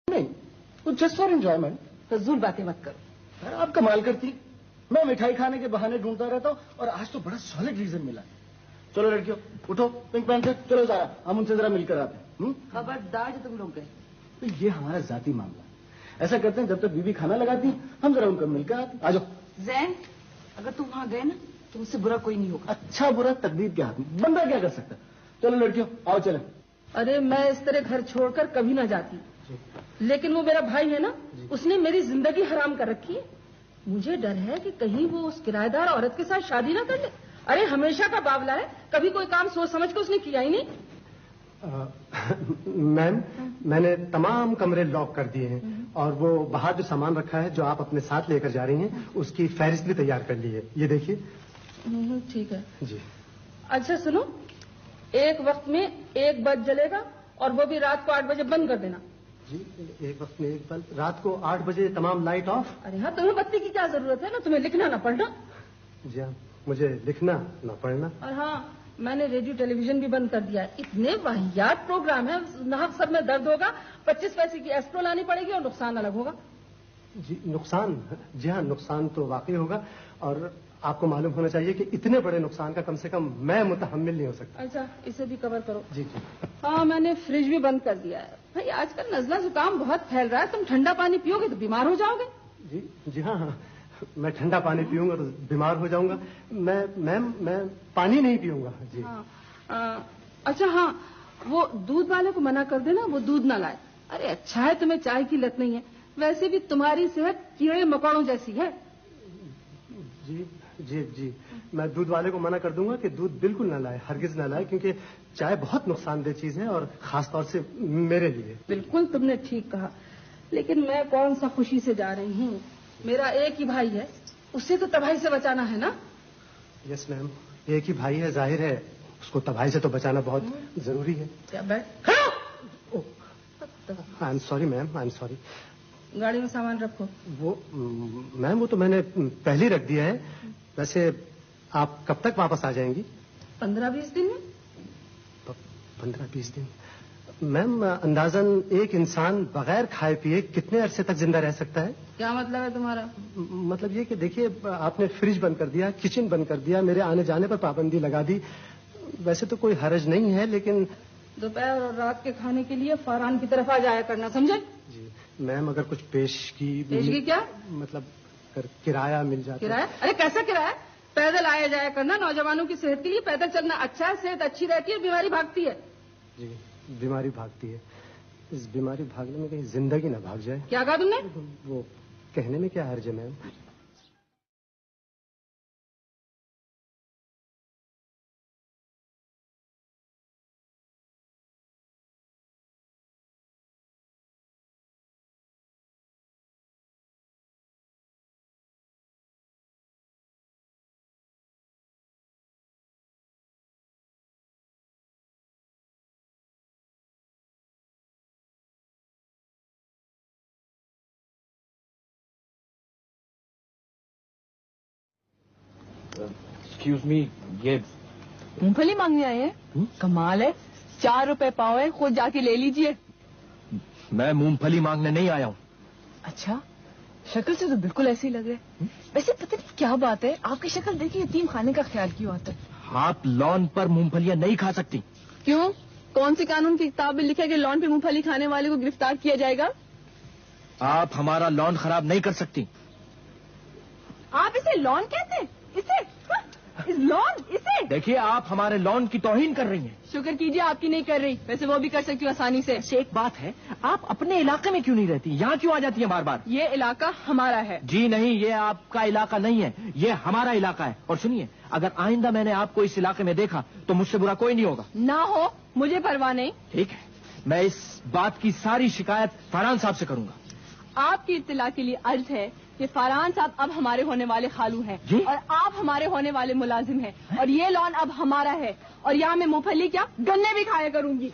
نہیں, وہ just for enjoyment. فضول باتیں مت کرو. آپ کمال کرتی, میں مٹھائی کھانے کے بہانے ڈھونڈتا رہتا ہوں اور آج تو بڑا سالڈ ریزن ملا. چلو لڑکیوں اٹھو, پنک پہن سے چلو ذرا ہم ان سے ذرا مل کر آتے ہیں. خبردار جو تم لوگ گئے. یہ ہمارا ذاتی معاملہ ہے. ایسا کرتے ہیں جب تک بیوی کھانا لگاتی ہیں ہم ذرا ان کو مل کر آتے ہیں. آ جاؤ. زین, اگر تم وہاں گئے نا تو مجھ سے برا کوئی نہیں ہوگا. اچھا برا تقدیر کے ہاتھ میں, بندہ کیا کر سکتا. چلو لڑکیوں آؤ چلیں. ارے میں اس طرح گھر چھوڑ کر کبھی نہ جاتی, لیکن وہ میرا بھائی ہے نا, اس نے میری زندگی حرام کر رکھی ہے. مجھے ڈر ہے کہ کہیں وہ اس کرایہ دار عورت کے ساتھ شادی نہ کر لے. ارے ہمیشہ کا باولا ہے, کبھی کوئی کام سوچ سمجھ کے اس نے کیا ہی نہیں. میم, میں نے تمام کمرے لاک کر دیے ہیں اور وہ باہر جو سامان رکھا ہے جو آپ اپنے ساتھ لے کر جا رہی ہیں اس کی فہرست بھی تیار کر لی ہے. یہ دیکھیے. ٹھیک ہے جی. اچھا سنو, ایک وقت میں ایک بلب جلے گا اور وہ بھی رات کو 8 بجے بند کر دینا. جی, ایک وقت میں ایک بلب, رات کو 8 بجے تمام لائٹ آف. ارے ہاں, تمہیں بتی کی کیا ضرورت ہے نا, تمہیں لکھنا نہ پڑھنا. جی ہاں, مجھے لکھنا نہ پڑھنا. اور ہاں, میں نے ریڈیو ٹیلی ویژن بھی بند کر دیا ہے. اتنے واہیات پروگرام ہیں, ناحق سب میں درد ہوگا. 25 پیسے کی ایسپرو لانی پڑے گی اور نقصان الگ ہوگا. جی نقصان, جی ہاں نقصان تو واقعی ہوگا, اور آپ کو معلوم ہونا چاہیے کہ اتنے بڑے نقصان کا کم سے کم میں متحمل نہیں ہو سکتا. اچھا, اسے بھی کور کرو. جی جی. ہاں, میں نے فریج بھی بند کر دیا ہے. بھائی آج کل نزلہ زکام بہت پھیل رہا ہے, تم ٹھنڈا پانی پیو گے تو بیمار ہو جاؤ گے. جی جی ہاں, میں ٹھنڈا پانی پیوں گا تو بیمار ہو جاؤں گا. میں پانی نہیں پیوں گا. جی اچھا ہاں, وہ دودھ والے کو منع کر دینا, وہ دودھ نہ لائے. ارے اچھا ہے تمہیں چائے کی لت نہیں ہے, ویسے بھی تمہاری صحت کیڑے مکوڑوں جیسی ہے. جی جی جی, میں دودھ والے کو منع کر دوں گا کہ دودھ بالکل نہ لائے, ہرگز نہ لائے, کیونکہ چائے بہت نقصان دہ چیز ہے اور خاص طور سے میرے لیے. بالکل تم نے ٹھیک کہا, لیکن میں کون سا خوشی سے جا رہی ہوں. میرا ایک ہی بھائی ہے, اسے تو تباہی سے بچانا ہے نا. یس میم, ایک ہی بھائی ہے, ظاہر ہے اس کو تباہی سے تو بچانا بہت ضروری ہے. I am sorry ma'am, I am sorry. گاڑی میں سامان رکھو. وہ میم, وہ تو میں نے پہلے رکھ دیا ہے. ویسے آپ کب تک واپس آ جائیں گی؟ 15-20 دن میں. 15-20 دن. میم اندازاً ایک انسان بغیر کھائے پیے کتنے عرصے تک زندہ رہ سکتا ہے؟ کیا مطلب ہے تمہارا؟ مطلب یہ کہ دیکھیے, آپ نے فریج بند کر دیا, کچن بند کر دیا, میرے آنے جانے پر پابندی لگا دی. ویسے تو کوئی حرج نہیں ہے, لیکن دوپہر اور رات کے کھانے کے لیے فاران کی طرف آ جایا کرنا, سمجھے؟ جی میم, اگر کچھ پیشگی کیا مطلب کرایہ مل جاتا. کرایہ؟ ارے کیسا کرایہ؟ پیدل آیا جایا کرنا. نوجوانوں کی صحت کے لیے پیدل چلنا اچھا ہے, صحت اچھی رہتی ہے, بیماری بھاگتی ہے. جی بیماری بھاگتی ہے. اس بیماری بھاگنے میں کہیں زندگی نہ بھاگ جائے. کیا کہا تم نے؟ وہ کہنے میں کیا حرج ہے میم. ایکسکیوز می, یہ مونگ پھلی مانگنے آئے ہیں؟ کمال ہے, 4 روپے پاؤ ہے, خود جا کے لے لیجئے. میں مونگ پھلی مانگنے نہیں آیا ہوں. اچھا, شکل سے تو بالکل ایسے ہی لگ رہے. ویسے پتہ نہیں کیا بات ہے, آپ کی شکل دیکھیے یتیم خانے کا خیال کیوں آتا ہے. آپ لان پر مونگ پھلیاں نہیں کھا سکتی. کیوں؟ کون سی قانون کی کتاب میں لکھا ہے کہ لان پہ مونگ پھلی کھانے والے کو گرفتار کیا جائے گا؟ آپ ہمارا لان خراب نہیں کر سکتی. آپ اسے لان کہتے ہیں؟ اسے دیکھیے, آپ ہمارے لان کی توہین کر رہی ہیں. شکر کیجیے آپ کی نہیں کر رہی, ویسے وہ بھی کر سکتی ہوں آسانی سے. ایک بات ہے, آپ اپنے علاقے میں کیوں نہیں رہتی, یہاں کیوں آ جاتی ہیں بار بار؟ یہ علاقہ ہمارا ہے. جی نہیں, یہ آپ کا علاقہ نہیں ہے, یہ ہمارا علاقہ ہے. اور سنیے, اگر آئندہ میں نے آپ کو اس علاقے میں دیکھا تو مجھ سے برا کوئی نہیں ہوگا. نہ ہو, مجھے پرواہ نہیں. ٹھیک ہے, میں اس بات کی ساری شکایت فرحان صاحب سے کروں گا. آپ کی اطلاع کے لیے عرض ہے کہ فرحان صاحب اب ہمارے ہونے والے خالو ہیں. جی؟ اور آپ ہمارے ہونے والے ملازم ہیں, اور یہ لان اب ہمارا ہے, اور یہاں میں مونگ پھلی کیا گنے بھی کھایا کروں گی.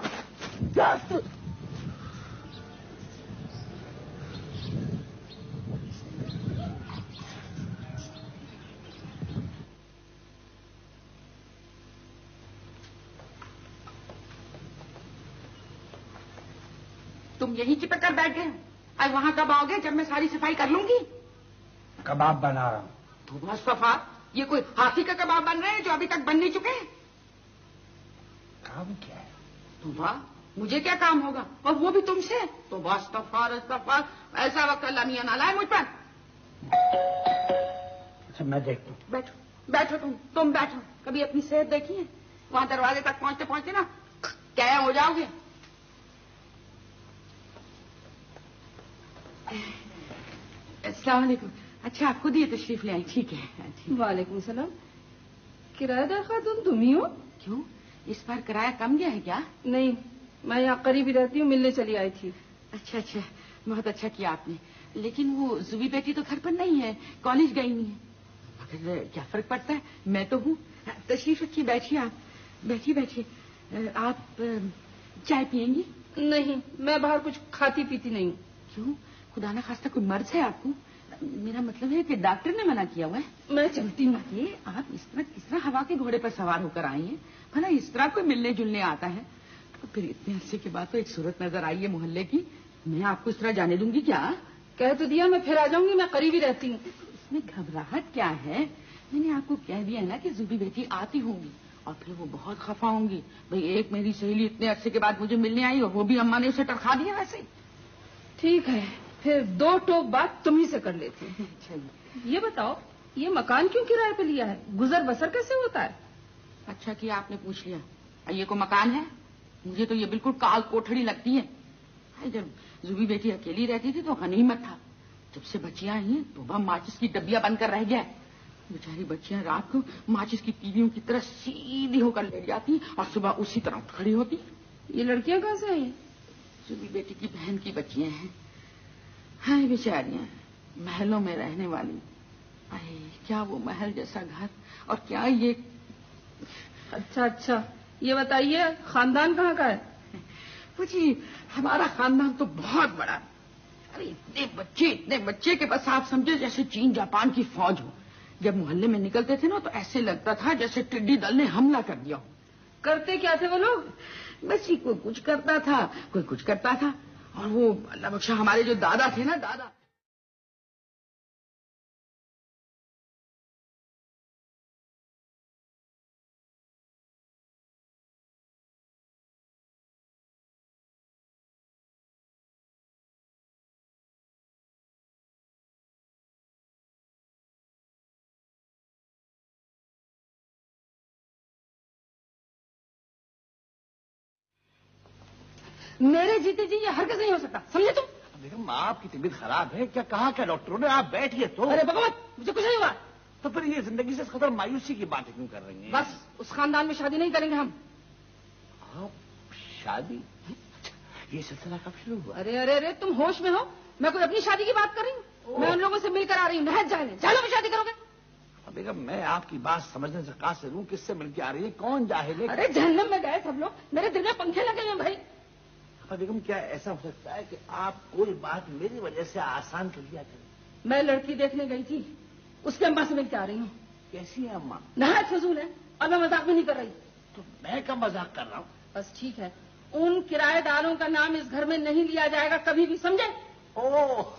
तुम यहीं चिपक कर बैठ गए हो? अब वहां कब आओगे जब मैं सारी सफाई कर लूंगी? कबाब बना रहा हूँ। तो मुस्तफा, ये कोई हाथी का कबाब बन रहे हैं जो अभी तक बन नहीं चुके हैं? काम क्या है? तूफा, मुझे क्या काम होगा, और वो भी तुमसे? तो अस्तगफार, ऐसा वक्त अल्लाह मियां ना लाए मुझ पर। अच्छा, मैं देखता हूँ। बैठो तुम बैठो। कभी अपनी सेहत देखी है? वहां दरवाजे तक पहुंचते पहुंचते ना क्या हो जाओगे। अस्सलाम वालेकुम। अच्छा, आप खुद ही तशरीफ ले आई? ठीक है। वालेकुम सलाम। किराएदार खातून तुम ही हो? क्यों, इस बार किराया कम गया है क्या? नहीं, मैं यहाँ करीब ही रहती हूँ, मिलने चली आई थी। अच्छा, बहुत अच्छा किया आपने। लेकिन वो जुबी बेटी तो घर पर नहीं है, कॉलेज गई नहीं है। मगर क्या फर्क पड़ता है, मैं तो हूँ। तशरीफ रखिए, बैठिए आप। बैठिए। आप चाय पियेंगी? नहीं, मैं बाहर कुछ खाती पीती नहीं। क्यों, खुदा ना खास्ता कोई मर्ज है आपको? मेरा मतलब है कि डॉक्टर ने मना किया हुआ है। मैं चलती हूँ। ये आप इस तरह हवा के घोड़े पर सवार होकर आई हैं? भला इस तरह कोई मिलने जुलने आता है? तो फिर इतने अरसे के बाद तो एक सूरत नजर आई है मोहल्ले की। मैं आपको इस तरह जाने दूंगी क्या? कह तो दिया, मैं फिर आ जाऊंगी, मैं करीब ही रहती हूँ। इसमें घबराहट क्या है? मैंने आपको कह दिया है ना कि जुबी बेटी आती होंगी और फिर वो बहुत खफा होंगी। भाई, एक मेरी सहेली इतने अरसे के बाद मुझे मिलने आई और वो भी अम्मा ने उसे टरखा दिया वैसे ही। ठीक है, फिर 2 टोक बात तुम ही से कर लेती हूँ। अच्छा, ये बताओ, ये मकान क्यों किराए पे लिया है? गुजर बसर कैसे होता है? अच्छा किया आपने पूछ लिया। ये को मकान है? मुझे तो ये बिल्कुल काल कोठड़ी लगती है। जब जुबी बेटी अकेली रहती थी तो गनीमत था। जब से बच्चियां आई हैं तो वह माचिस की डब्बियां बनकर रह गया है। बेचारी बच्चियां रात को माचिस की तीलियों की तरह सीधी होकर लेट जाती और सुबह उसी तरह उठ खड़ी होती। ये लड़कियां कहाँ से आई? जुबी बेटी की बहन की बच्चियां हैं। हाय बेचारियां, महलों में रहने वाली। अरे क्या वो महल जैसा घर, और क्या ये। अच्छा, ये बताइए, खानदान कहाँ का है? जी, हमारा खानदान तो बहुत बड़ा। अरे इतने बच्चे के बस आप समझे जैसे चीन जापान की फौज हो। जब मोहल्ले में निकलते थे ना तो ऐसे लगता था जैसे टिड्डी दल ने हमला कर दिया हो। करते क्या थे वो लोग? बस ही कोई कुछ करता था, कोई कुछ करता था। और वो अल्लाह बख्शा हमारे जो दादा थे ना, दादा, मेरे जीते जी ये हरगिज़ नहीं हो सकता, समझे तुम? बेगम, आपकी तबीयत खराब है क्या? कहा क्या डॉक्टरों ने? आप बैठिए तो। अरे भगवत, मुझे कुछ नहीं हुआ। तो फिर ये जिंदगी से खतर मायूसी की बातें क्यों कर रही हैं? बस उस खानदान में शादी नहीं करेंगे हम। आप शादी? ये सिलसिला कब शुरू हुआ? अरे, तुम होश में हो? मैं कोई अपनी शादी की बात कर रही हूँ? मैं उन लोगों से मिलकर आ रही हूँ, नहज जाने। जालो में शादी करोगे? बेगम, मैं आपकी बात समझने से कासिर हूँ। किससे मिलकर आ रही है? कौन जाहिल है? अरे जहन्नम में गए सब लोग, मेरे दिल में पंखे लगे हैं भाई। बेगम, क्या ऐसा हो सकता है कि आप कोई बात मेरी वजह से आसान कर दिया करें? मैं लड़की देखने गई थी, उसके अम्मा से मिलकर आ रही हूँ। कैसी है अम्मा? नहायत फजूल है और मैं मजाक भी नहीं कर रही। तो मैं कब मजाक कर रहा हूँ? बस ठीक है, उन किराएदारों का नाम इस घर में नहीं लिया जाएगा कभी भी, समझे? ओह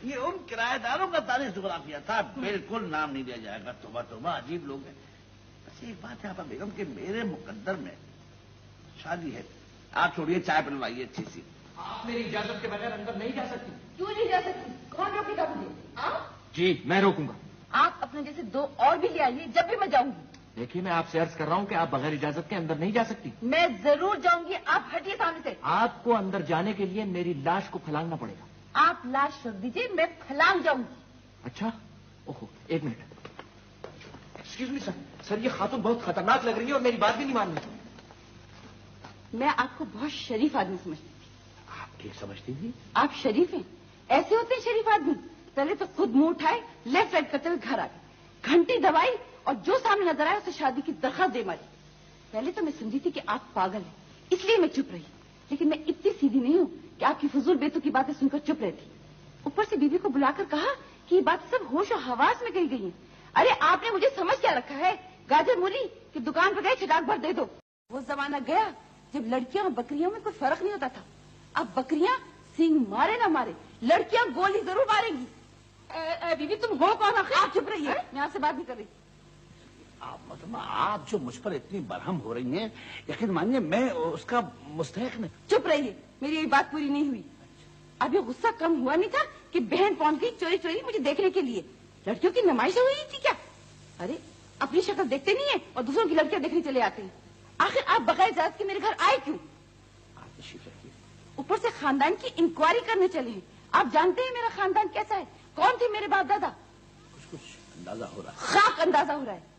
ये उन किराएदारों का तारीफ जुगराफिया था। बिल्कुल नाम नहीं दिया जाएगा। तोबा, अजीब लोग हैं। बस एक बात है आप बेगम कि मेरे मुकद्दर में शादी है। आप छोड़िए, चाय बनवाइए अच्छी सी। आप मेरी इजाजत के बगैर अंदर नहीं जा सकती। क्यों नहीं जा सकती? कौन रोकेगा मुझे? जी, मैं रोकूंगा। आप अपने जैसे 2 और भी ले आइए जब भी मैं जाऊंगी। देखिए, मैं आपसे अर्ज कर रहा हूँ कि आप बगैर इजाजत के अंदर नहीं जा सकती। मैं जरूर जाऊंगी, आप हटिए सामने से। आपको अंदर जाने के लिए मेरी लाश को फलांगना पड़ेगा। आप लाश रख दीजिए, मैं फलांग जाऊंगी। अच्छा, ओहो, एक मिनट। एक्सक्यूज मी सर, ये खातून बहुत खतरनाक लग रही है और मेरी बात भी नहीं मान रही। मैं आपको बहुत शरीफ आदमी समझती थी। आप ठीक समझती थी? आप शरीफ हैं, ऐसे होते हैं शरीफ आदमी। पहले तो खुद मुंह उठाए, लेफ्ट राइट करते हुए घर आ गए, घंटी दबाई और जो सामने नजर आया उसे शादी की दरखास्त दे मारी। पहले तो मैं समझी थी कि आप पागल हैं, इसलिए मैं चुप रही। लेकिन मैं इतनी सीधी नहीं हूं कि आपकी फजूल बेतु की बातें सुनकर चुप रहती। ऊपर से बीवी को बुलाकर कहा कि ये बात सब होश और हवास में कही गई है। अरे आपने मुझे समझ क्या रखा है? गाजर मूली कि दुकान पर गए चटाक भर दे दो। वो जमाना गया जब लड़कियों और बकरियों में कोई फर्क नहीं होता था। अब बकरियां सिंग मारे ना मारे, लड़कियां गोली जरूर मारेंगी। बीवी तुम हो कौन आखिर? आप चुप रहिए, मैं आपसे बात नहीं कर रही। मतलब आप जो मुझ पर इतनी बरहम हो रही हैं, यकीन मानिए मैं उसका मुस्तहिक नहीं। चुप रहिए, मेरी ये बात पूरी नहीं हुई। अब ये गुस्सा कम हुआ नहीं था कि बहन पहुंच गई चोरी चोरी मुझे देखने के लिए। लड़कियों की नुमाइश हो रही थी क्या? अरे अपनी शक्ल देखते नहीं है और दूसरों की लड़कियां देखने चले आते हैं। आखिर आप बगैर इजाजत के मेरे घर आए क्यों? आप तशरीफ रखिए। ऊपर से खानदान की इंक्वायरी करने चले हैं। आप जानते हैं मेरा खानदान कैसा है, कौन थे मेरे बाप दादा? कुछ अंदाजा हो रहा है। खाक अंदाजा हो रहा है।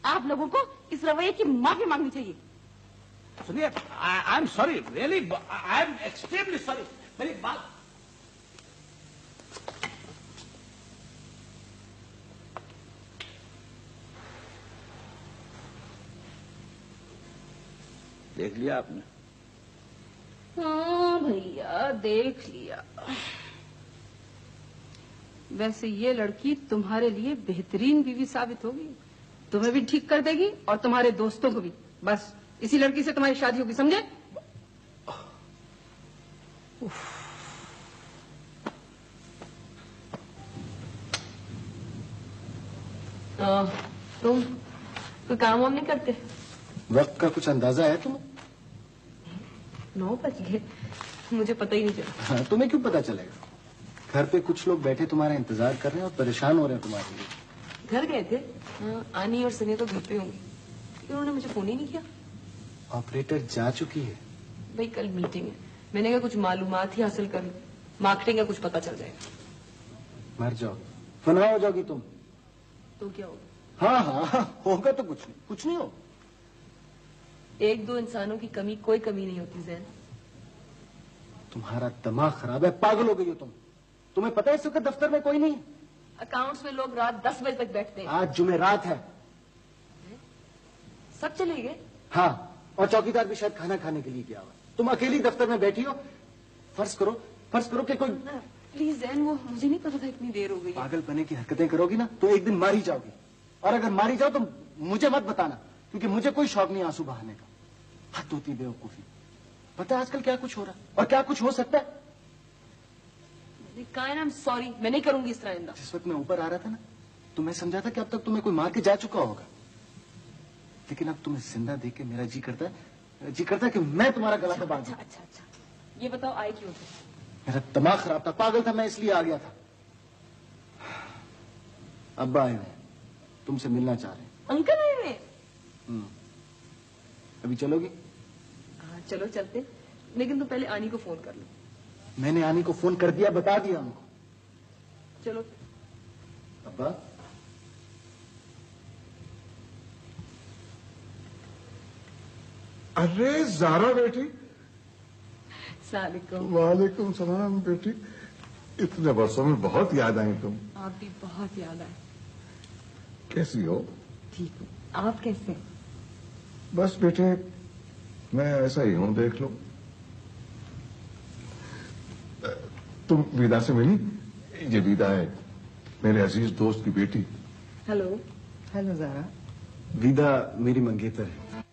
आप लोगों को इस रवैये की माफी मांगनी चाहिए। सुनिए, I am sorry, really I am extremely sorry. मेरी बात देख लिया आपने? हाँ भैया देख लिया। वैसे ये लड़की तुम्हारे लिए बेहतरीन बीवी साबित होगी, तुम्हें भी ठीक कर देगी और तुम्हारे दोस्तों को भी। बस इसी लड़की से तुम्हारी शादी होगी, समझे? तुम कोई काम वाम नहीं करते? वक्त का कुछ अंदाजा है तुम्हें? 9 बज गए, मुझे पता ही नहीं चला। हाँ, तुम्हें क्यों पता चलेगा? घर पे कुछ लोग बैठे तुम्हारा इंतजार कर रहे हैं और परेशान हो रहे हैं तुम्हारे लिए। घर गए थे? हाँ, आनी और सनी तो घर पे होंगी, उन्होंने मुझे फोन ही नहीं किया। ऑपरेटर जा चुकी है। भाई कल मीटिंग है, मैंने कहा कुछ मालूमात ही हासिल कर लूं, मार्केटिंग का कुछ पता चल जाएगा। मर जाओ, फना हो जाओगी तुम। तो क्या होगा? हाँ हाँ होगा तो कुछ नहीं हो। 1-2 इंसानों की कमी कोई कमी नहीं होती जैन। तुम्हारा दिमाग खराब है, पागल हो गई हो तुम। तुम्हें पता है इस वक्त दफ्तर में कोई नहीं है? अकाउंट्स में लोग रात 10 बजे तक बैठते हैं। आज जुमेरात है। सब चले गए? हाँ, और चौकीदार भी शायद खाना खाने के लिए गया हुआ। तुम अकेली दफ्तर में बैठी हो। फर्ज करो कि कोई प्लीज जैन, वो मुझे नहीं पता था इतनी देर हो गई। पागल बने की हरकतें करोगी ना तो एक दिन मारी जाओगी। और अगर मारी जाओ तो मुझे मत बताना, क्योंकि मुझे कोई शौक नहीं आंसू बहाने का। हद होती बेवकूफी। पता है आजकल क्या कुछ हो रहा है और क्या कुछ हो सकता है? आई एम सॉरी, मैं नहीं करूंगी इस तरह आइंदा। जिस वक्त मैं ऊपर आ रहा था ना, तो मैं समझा था कि अब तक तुम्हें कोई मार के जा चुका होगा, लेकिन अब तुम्हें जिंदा देख के मेरा जी करता है कि मैं तुम्हारा गला दबा दूं। अच्छा, ये बताओ आए क्यों थे? मेरा दिमाग खराब था, पागल था मैं, इसलिए आ गया था। अब्बा आए हैं, तुमसे मिलना चाह रहे हैं। अंकल आए हुए? अभी चलोगी? हाँ चलो चलते, लेकिन तुम पहले आनी को फोन कर लो। मैंने आनी को फोन कर दिया, बता दिया उनको। चलो। अब्बा अरे ज़ारा बेटी। सलाम। वालेकुम सलाम बेटी, इतने वर्षों में बहुत याद आई तुम। आप भी बहुत याद आए। कैसी हो? ठीक हूँ, आप कैसे? बस बेटे मैं ऐसा ही हूं, देख लो। तुम विदा से मिली? ये विदा है मेरे अजीज दोस्त की बेटी। हेलो ज़ारा। विदा मेरी मंगेतर है।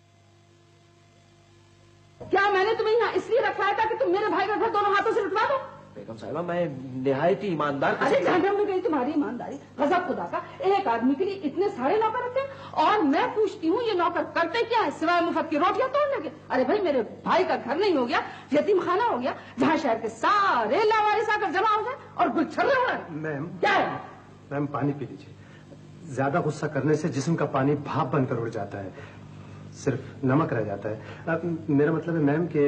क्या मैंने तुम्हें यहाँ इसलिए रखवाया था कि तुम मेरे भाई का घर दोनों हाथों से लुटवा दो? बेगम साहिबा मैं निहायत ही ईमानदार। अरे जानवर में गई तुम्हारी ईमानदारी। गजब खुदा का, एक आदमी के लिए इतने सारे नौकर रखते हैं और मैं पूछती हूँ ये नौकर करते क्या है सिवाय मुफ्त की रोटियां तोड़ने के? अरे भाई मेरे भाई का घर नहीं हो गया, यतीम खाना हो गया, जहाँ शहर के सारे लावारिस आकर जमा हो जाए और गुलछर्रे हो रहे। मैम क्या है? मैम पानी पी लीजिए। ज्यादा गुस्सा करने से जिस्म का पानी भाप बनकर उड़ जाता है, सिर्फ नमक रह जाता है। मेरा मतलब है मैम कि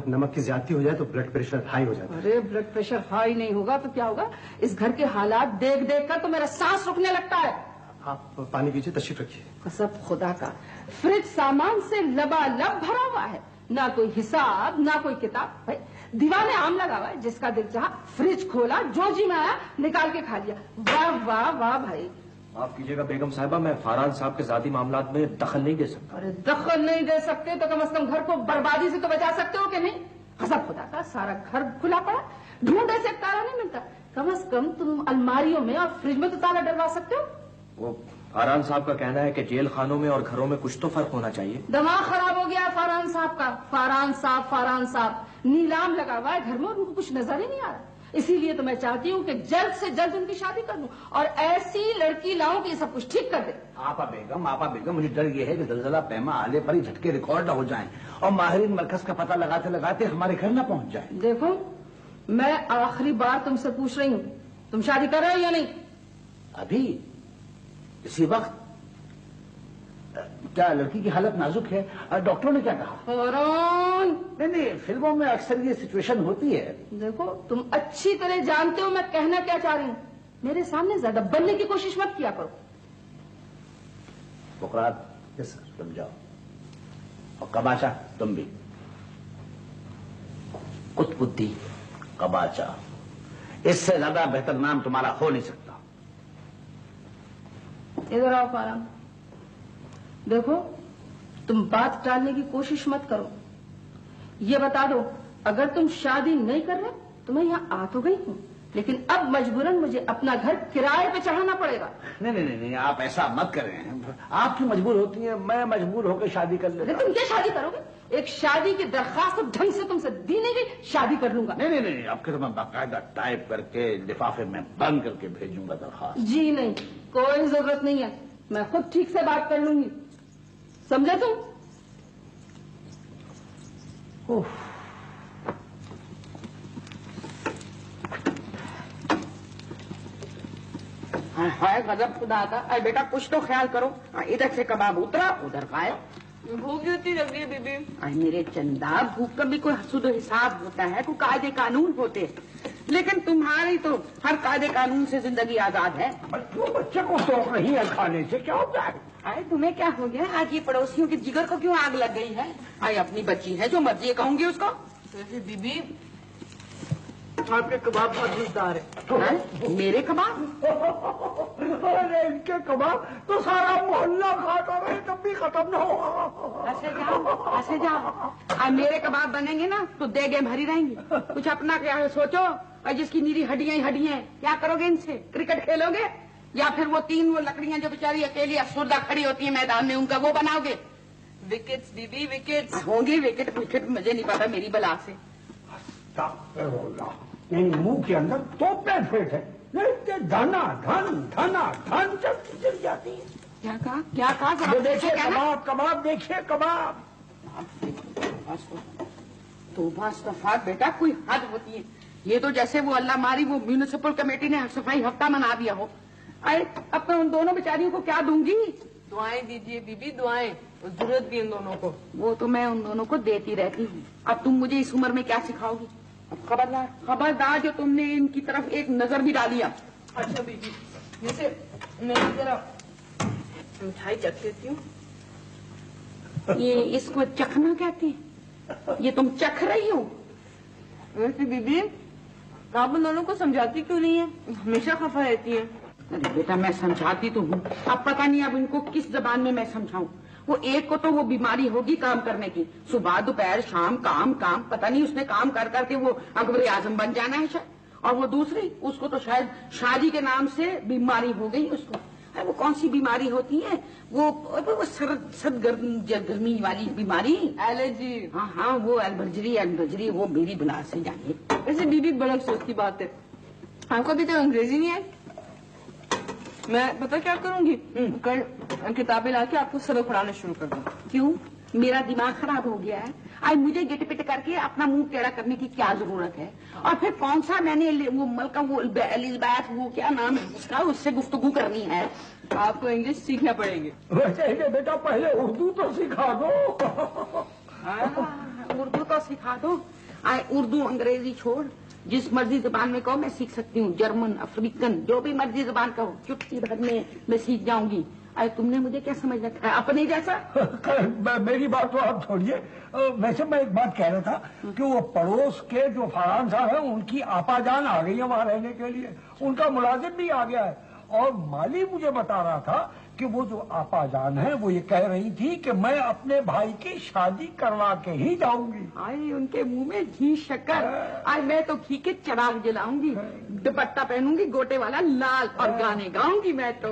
नमक की ज्यादती हो जाए तो ब्लड प्रेशर हाई हो जाता है। अरे ब्लड प्रेशर हाई नहीं होगा तो क्या होगा? इस घर के हालात देख देख कर तो मेरा सांस रुकने लगता है। आप पानी पीजिए, तशरीफ रखिए। कसम खुदा का, फ्रिज सामान से लबालब भरा हुआ है, ना कोई हिसाब ना कोई किताब। भाई दीवाने आम लगा हुआ है, जिसका दिल चाहा फ्रिज खोला, जो जी में आया निकाल के खा लिया। वाह वाह वाह भाई। माफ कीजिएगा बेगम साहिबा, मैं फरहान साहब के जाती मामलात में दखल नहीं दे सकता। अरे दखल नहीं दे सकते तो कम से कम घर को बर्बादी से तो बचा सकते हो कि नहीं? कसम खुदा का, सारा घर खुला पड़ा, ढूंढे से ताला नहीं मिलता। कम से कम तुम अलमारियों में और फ्रिज में तो ताला डलवा सकते हो। वो फरहान साहब का कहना है कि जेल खानों में और घरों में कुछ तो फर्क होना चाहिए। दिमाग खराब हो गया फरहान साहब का। फरहान साहब नीलाम लगा हुआ है घर में और उनको कुछ नजर ही नहीं आ रहा। इसीलिए तो मैं चाहती हूँ कि जल्द से जल्द उनकी शादी कर लूं और ऐसी लड़की लाऊं कि ये सब कुछ ठीक कर दे। आपा बेगम, मुझे डर ये है कि दलदला पैमा आले पर ही झटके रिकॉर्ड न हो जाएं और माहिरीन मरकज का पता लगाते लगाते हमारे घर न पहुंच जाएं। देखो, मैं आखिरी बार तुमसे पूछ रही हूँ, तुम शादी कर रहे हो या नहीं? अभी इसी वक्त? क्या लड़की की हालत नाजुक है? डॉक्टरों ने क्या कहा? फौरन। नहीं, फिल्मों में अक्सर ये सिचुएशन होती है। देखो, तुम अच्छी तरह जानते हो मैं कहना क्या चाह रही हूँ। मेरे सामने ज्यादा बनने की कोशिश मत किया करो। बुकरात, यस सर, तुम जाओ। और कबाचा, तुम भी। कुतकुती, कबाचा, इससे ज्यादा बेहतर नाम तुम्हारा हो नहीं सकता। इधर आओ फाराम। देखो, तुम बात टालने की कोशिश मत करो। ये बता दो, अगर तुम शादी नहीं कर रहे तो मैं यहाँ आ तो गई हूँ, लेकिन अब मजबूरन मुझे अपना घर किराए पे चढ़ाना पड़ेगा। नहीं, आप ऐसा मत करें। आप क्यों मजबूर होती हैं? मैं मजबूर होकर शादी कर लेता। तुम क्या शादी करोगे? एक शादी की दरखास्त ढंग से तुमसे दी नहीं गई, शादी कर लूंगा। नहीं, आपके तो मैं बाकायदा टाइप करके लिफाफे में बंद करके भेजूंगा दरखास्त। जी नहीं, कोई जरूरत नहीं है, मैं खुद ठीक से बात कर लूंगी, समझे तुम? हाय गजब खुदा था। अरे बेटा कुछ तो ख्याल करो। इधर से कबाब उतरा, उधर खाया। भूख होती लग रही है बीबी। अरे मेरे चंदा, भूख का भी कोई हसूद हिसाब होता है, कोई कायदे कानून होते हैं, लेकिन तुम्हारी तो हर कायदे कानून से जिंदगी आजाद है। बच्चे को शौक नहीं है खाने से, क्या होता है? अरे तुम्हें क्या हो गया? आज ये पड़ोसियों के जिगर को क्यों आग लग गई है? अरे अपनी बच्ची है, जो मर्जी कहूंगी उसको। बीबी, आपके कबाब बहुत मजेदार है। मेरे कबाब? अरे इनके कबाब तो सारा मोहल्ला खाता रहे तब भी खत्म न हो। ऐसे जाओ। अब मेरे कबाब बनेंगे ना तो देगे भरी रहेंगी। कुछ अपना क्या सोचो। और जिसकी नीरी हड्डियां ही हड्डियां, क्या करोगे इनसे? क्रिकेट खेलोगे या फिर वो तीन वो लकड़ियां जो बेचारी अकेली अफसुर्दा खड़ी होती है मैदान में, उनका वो बनाओगे? विकेट्स बीबी, विकेट्स होंगे। विकेट मुझे नहीं पता मेरी बला से। नहीं, मुंह के अंदर तोपे फेट है। नहीं, धना धन चल जाती है। क्या कहा? वो देखिए कबाब देखिए कबाब। तो बस बेटा, कोई हद होती है। ये तो जैसे वो अल्लाह मारी वो म्यूनिसिपल कमेटी ने सफाई हफ्ता मना दिया हो। अरे अब मैं उन दोनों बेचारियों को क्या दूंगी? दुआएं दीजिए बीबी, दुआएं। जरूरत भी इन दोनों को। वो तो मैं उन दोनों को देती रहती हूँ। अब तुम मुझे इस उम्र में क्या सिखाओगी? अब खबरदार जो तुमने इनकी तरफ एक नजर भी डाली। अब अच्छा बीबी, जैसे मैं जरा मिठाई चख लेती हूँ। ये इसको चखना कहते हैं? ये तुम चख रही हो? वैसे बीबी, आप उन दोनों को समझाती क्यों नहीं है? हमेशा खफा रहती है। अरे बेटा, मैं समझाती तो हूँ, अब पता नहीं अब इनको किस जबान में मैं समझाऊं। वो एक को तो वो बीमारी होगी काम करने की, सुबह दोपहर शाम काम, पता नहीं उसने काम कर करके वो अकबर आजम बन जाना है शायद। और वो दूसरी, उसको तो शायद शादी के नाम से बीमारी हो गई उसको। अरे वो कौन सी बीमारी होती है? वो सर्द गर्मी वाली बीमारी, एलर्जी। हाँ, वो एलर्जी, वो मेरी बला से जाने। वैसे बीबी बड़ा अफसोस की बात है, आपको अभी तक अंग्रेजी नहीं है। मैं पता क्या करूंगी, कल किताबें लाके आपको सबक पढ़ाना शुरू कर दूं। क्यों? मेरा दिमाग खराब हो गया है? आज मुझे गिट पिट करके अपना मुंह टेढ़ा करने की क्या जरूरत है? और फिर कौन सा मैंने वो मलका वो एलिज़ाबेथ वो क्या नाम है उसका, उससे गुफ्तगू करनी है? आपको इंग्लिश सीखना पड़ेगी। वैसे बेटा पहले उर्दू तो सिखा दो। उर्दू तो सिखा दो। उर्दू अंग्रेजी छोड़, जिस मर्जी जबान में कहो मैं सीख सकती हूँ। जर्मन, अफ्रीकन, जो भी मर्जी जबान कहो, चुटकी भर में मैं सीख जाऊंगी। अरे तुमने मुझे क्या समझ रखा है, अपने जैसा? मेरी बात तो आप छोड़िए। वैसे मैं एक बात कह रहा था कि वो पड़ोस के जो फरहान साहब हैं, उनकी आपाजान आ गई है वहां रहने के लिए। उनका मुलाजिम भी आ गया है। और माली मुझे बता रहा था कि वो जो आपाजान है वो ये कह रही थी कि मैं अपने भाई की शादी करवा के ही जाऊंगी। आई उनके मुंह में घी शक्कर। आई मैं तो घी के चराग जलाऊंगी, दुपट्टा पहनूंगी गोटे वाला लाल, और गाने गाऊंगी मैं तो।